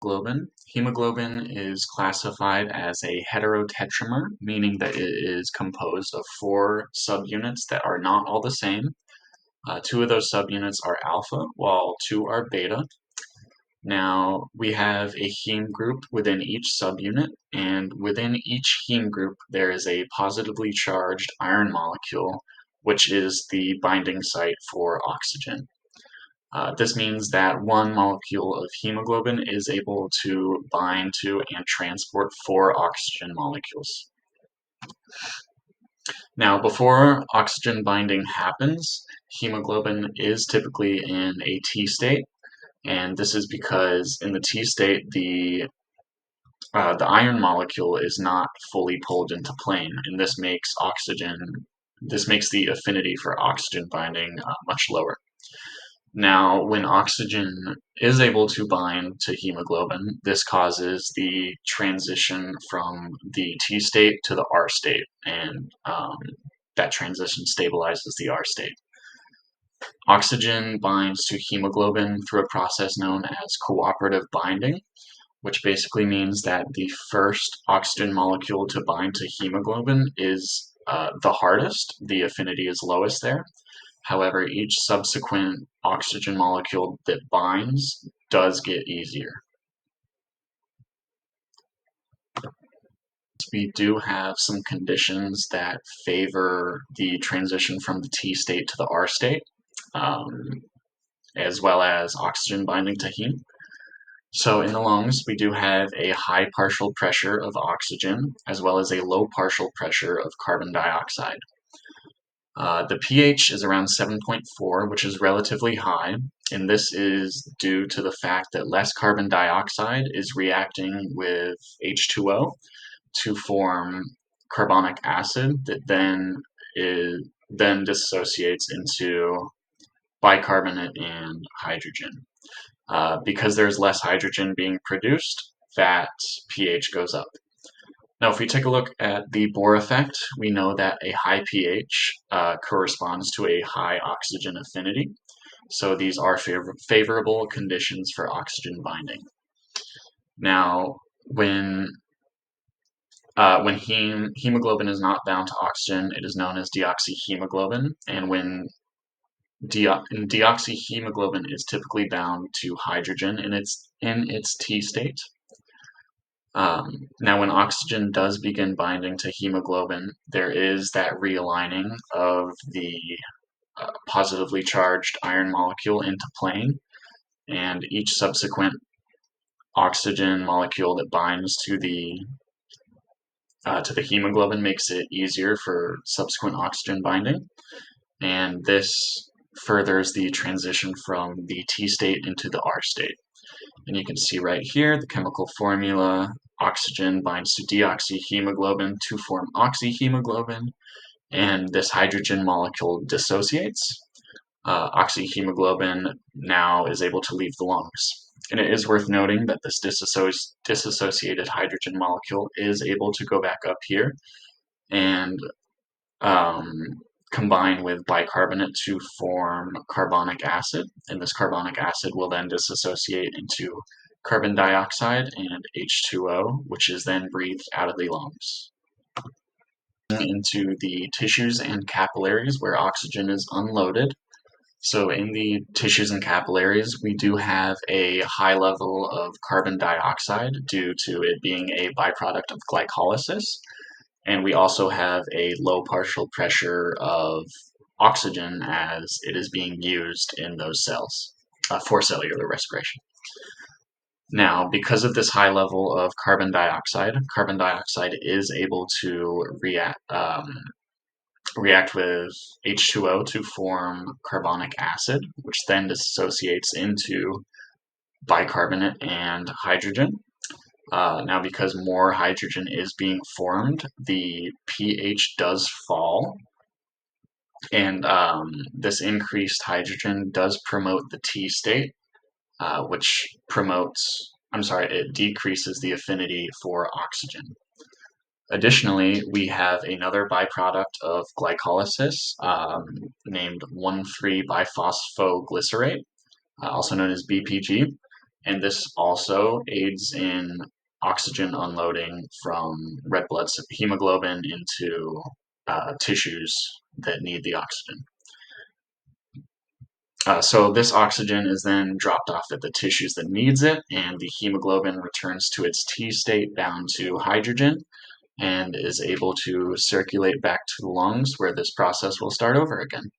Hemoglobin is classified as a heterotetramer, meaning that it is composed of four subunits that are not all the same. Two of those subunits are alpha, while two are beta. Now, we have a heme group within each subunit, and within each heme group there is a positively charged iron molecule, which is the binding site for oxygen. This means that one molecule of hemoglobin is able to bind to and transport four oxygen molecules. Now, before oxygen binding happens, hemoglobin is typically in a T state, and this is because in the T state, the iron molecule is not fully pulled into plane, and this makes the affinity for oxygen binding much lower. Now, when oxygen is able to bind to hemoglobin, this causes the transition from the T state to the R state, and that transition stabilizes the R state. Oxygen binds to hemoglobin through a process known as cooperative binding, which basically means that the first oxygen molecule to bind to hemoglobin is the hardest, the affinity is lowest there. However, each subsequent oxygen molecule that binds does get easier. We do have some conditions that favor the transition from the T state to the R state, as well as oxygen binding to heme. So in the lungs, we do have a high partial pressure of oxygen, as well as a low partial pressure of carbon dioxide. The pH is around 7.4, which is relatively high, and this is due to the fact that less carbon dioxide is reacting with H2O to form carbonic acid that then dissociates into bicarbonate and hydrogen. Because there's less hydrogen being produced, that pH goes up. Now, if we take a look at the Bohr effect, we know that a high pH corresponds to a high oxygen affinity. So these are favorable conditions for oxygen binding. Now, when hemoglobin is not bound to oxygen, it is known as deoxyhemoglobin, and when deoxyhemoglobin is typically bound to hydrogen in its T state. Now, when oxygen does begin binding to hemoglobin, there is that realigning of the positively charged iron molecule into plane, and each subsequent oxygen molecule that binds to the hemoglobin makes it easier for subsequent oxygen binding, and this furthers the transition from the T state into the R state. And you can see right here the chemical formula: oxygen binds to deoxyhemoglobin to form oxyhemoglobin, and this hydrogen molecule dissociates. Oxyhemoglobin now is able to leave the lungs. And it is worth noting that this dissociated hydrogen molecule is able to go back up here and combine with bicarbonate to form carbonic acid, and this carbonic acid will then dissociate into carbon dioxide and H2O, which is then breathed out of the lungs into the tissues and capillaries where oxygen is unloaded. So in the tissues and capillaries, we do have a high level of carbon dioxide due to it being a byproduct of glycolysis, and we also have a low partial pressure of oxygen as it is being used in those cells for cellular respiration. Now, because of this high level of carbon dioxide is able to react with H2O to form carbonic acid, which then dissociates into bicarbonate and hydrogen. Now, because more hydrogen is being formed, the pH does fall, and this increased hydrogen does promote the T state, it decreases the affinity for oxygen. Additionally, we have another byproduct of glycolysis named 1,3-biphosphoglycerate, also known as BPG, and this also aids in oxygen unloading from red blood hemoglobin into tissues that need the oxygen. So this oxygen is then dropped off at the tissues that needs it, and the hemoglobin returns to its T state bound to hydrogen and is able to circulate back to the lungs where this process will start over again.